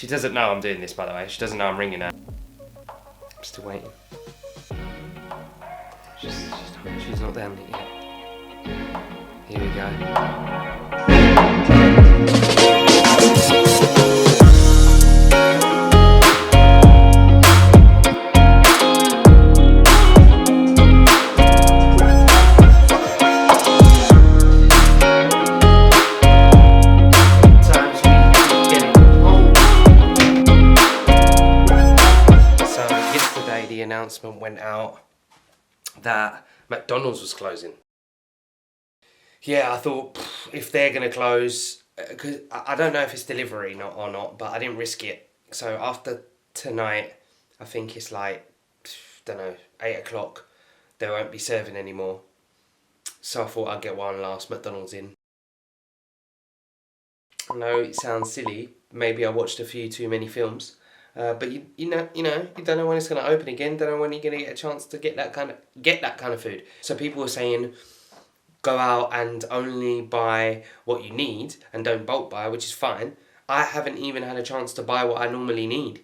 She doesn't know I'm doing this, by the way. She doesn't know I'm ringing her. I'm still waiting. She's not down yet. Here we go. Announcement went out that McDonald's was closing. Yeah, I thought if they're gonna close, because I don't know if it's delivery or not, but I didn't risk it. So after tonight, I think it's like, don't know, 8 o'clock, they won't be serving anymore. So I thought I'd get one last McDonald's in. I know it sounds silly. Maybe I watched a few too many films. But you don't know when it's going to open again. Don't know when you're going to get a chance to get that kind of food. So people were saying, go out and only buy what you need and don't bulk buy, which is fine. I haven't even had a chance to buy what I normally need.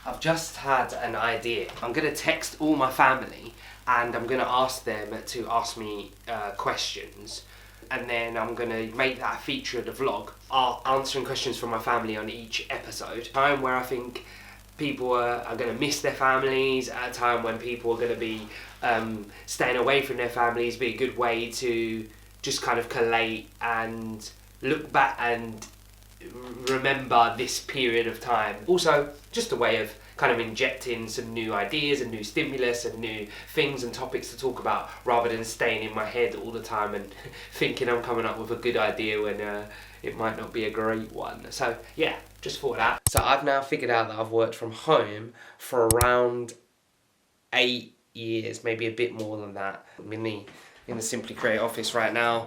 I've just had an idea. I'm going to text all my family and I'm going to ask them to ask me questions. And then I'm going to make that a feature of the vlog, answering questions from my family on each episode. Time where I think people are going to miss their families, at a time when people are going to be staying away from their families, be a good way to just kind of collate and look back and remember this period of time. Also, just a way of kind of injecting some new ideas and new stimulus and new things and topics to talk about, rather than staying in my head all the time and thinking I'm coming up with a good idea when it might not be a great one. So yeah, just thought that. So I've now figured out that I've worked from home for around 8 years, maybe a bit more than that. I'm in the Simply Create office right now.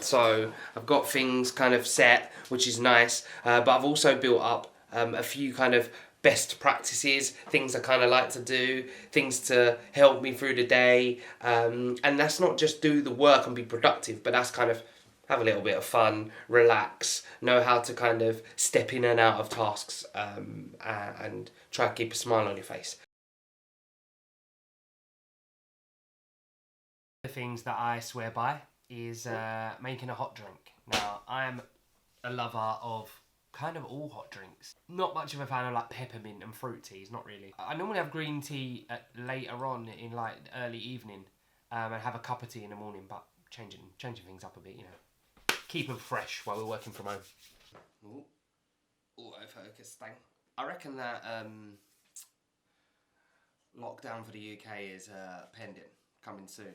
So I've got things kind of set, which is nice, but I've also built up a few kind of best practices, things I kind of like to do, things to help me through the day, and that's not just do the work and be productive, but that's kind of have a little bit of fun, relax, know how to kind of step in and out of tasks, and try to keep a smile on your face. The things that I swear by is making a hot drink. Now, I am a lover of kind of all hot drinks. Not much of a fan of like peppermint and fruit teas, not really. I normally have green tea later on in like early evening, and have a cup of tea in the morning, but changing things up a bit, you know. Keep them fresh while we're working from home. Ooh, autofocus thing. I reckon that lockdown for the UK is pending, coming soon.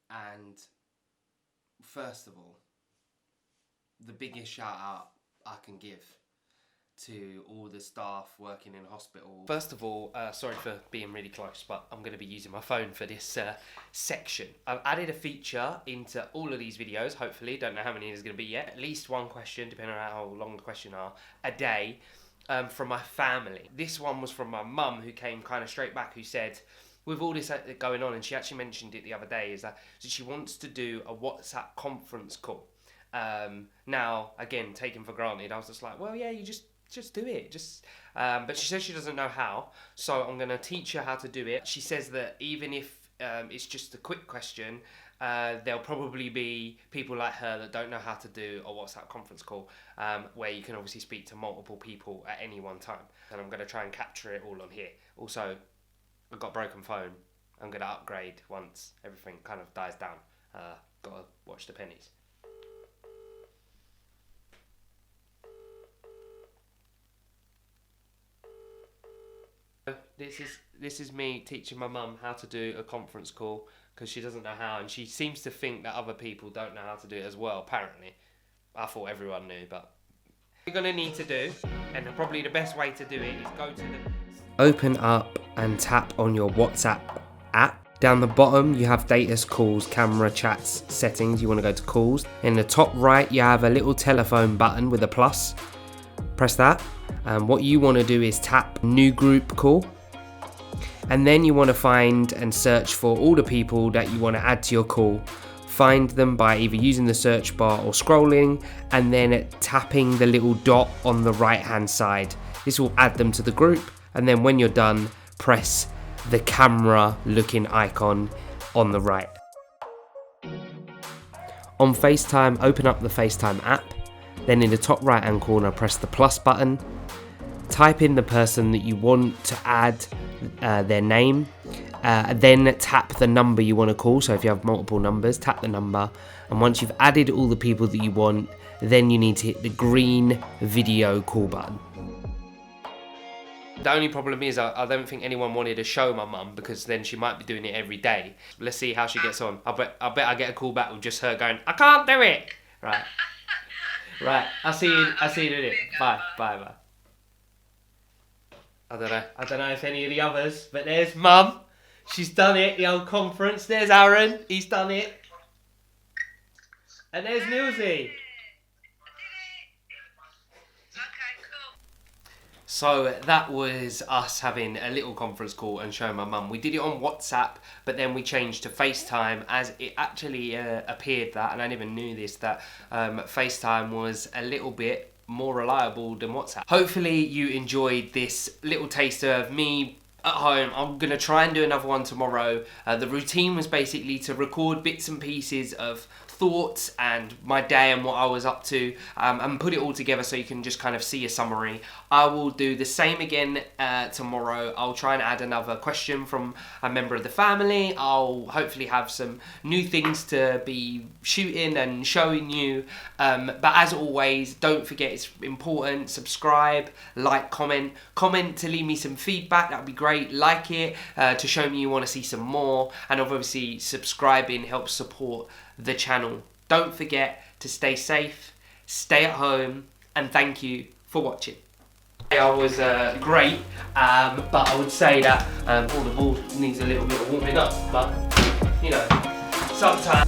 And first of all, the biggest shout out I can give to all the staff working in hospital. First of all, sorry for being really close, but I'm going to be using my phone for this section. I've added a feature into all of these videos, hopefully. Don't know how many there's going to be yet. At least one question, depending on how long the question are, a day, from my family. This one was from my mum, who came kind of straight back, who said, with all this going on, and she actually mentioned it the other day, is that she wants to do a WhatsApp conference call. Now, again, taken for granted, I was just like, well, yeah, you just do it. But she says she doesn't know how, so I'm going to teach her how to do it. She says that even if it's just a quick question, there'll probably be people like her that don't know how to do a WhatsApp conference call, where you can obviously speak to multiple people at any one time. And I'm going to try and capture it all on here. Also, I've got a broken phone. I'm going to upgrade once everything kind of dies down. Got to watch the pennies. This is me teaching my mum how to do a conference call, because she doesn't know how, and she seems to think that other people don't know how to do it as well, apparently. I thought everyone knew, but what you're going to need to do, and probably the best way to do it, is go to the... Open up and tap on your WhatsApp app. Down the bottom, you have status, calls, camera, chats, settings. You want to go to calls. In the top right, you have a little telephone button with a plus. Press that. And what you want to do is tap new group call. And then you want to find and search for all the people that you want to add to your call find them by either using the search bar or scrolling, and then tapping the little dot on the right hand side. This will add them to the group, and then when you're done, press the camera looking icon on the right. On FaceTime, open up the FaceTime app, then in the top right hand corner press the plus button, type in the person that you want to add their name, then tap the number you want to call. So if you have multiple numbers, tap the number, and once you've added all the people that you want, then you need to hit the green video call button. The only problem is I don't think anyone wanted to show my mum, because then she might be doing it every day. Let's see how she gets on. I bet I get a call back with just her going, I can't do it. Right. I'll see you in a minute. Bye. I don't know if any of the others, but there's Mum. She's done it, the old conference. There's Aaron, he's done it. And there's Nilsy. So that was us having a little conference call and showing my mum. We did it on WhatsApp, but then we changed to FaceTime, as it actually appeared that, and I never knew this, that FaceTime was a little bit more reliable than WhatsApp. Hopefully you enjoyed this little taster of me at home. I'm going to try and do another one tomorrow. The routine was basically to record bits and pieces of thoughts and my day and what I was up to, and put it all together so you can just kind of see a summary. I will do the same again tomorrow. I'll try and add another question from a member of the family. I'll hopefully have some new things to be shooting and showing you, but as always, don't forget, it's important, subscribe, like, comment to leave me some feedback. That would be great. Like it to show me you want to see some more, and obviously subscribing helps support the channel. Don't forget to stay safe, stay at home, and thank you for watching. I was great, but I would say that all the ball needs a little bit of warming up, but you know, sometimes.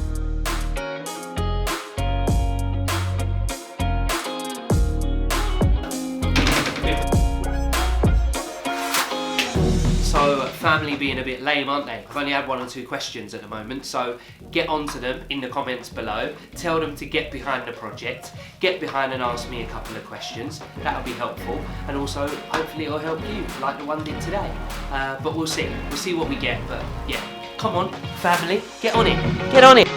So, family being a bit lame, aren't they? I've only had 1 or 2 questions at the moment, so get onto them in the comments below. Tell them to get behind the project, get behind and ask me a couple of questions. That'll be helpful, and also hopefully it'll help you, like the one did today. But we'll see what we get. But yeah, come on, family, get on it, get on it.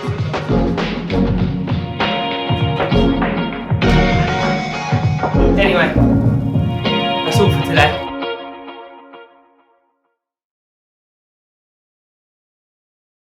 Anyway, that's all for today.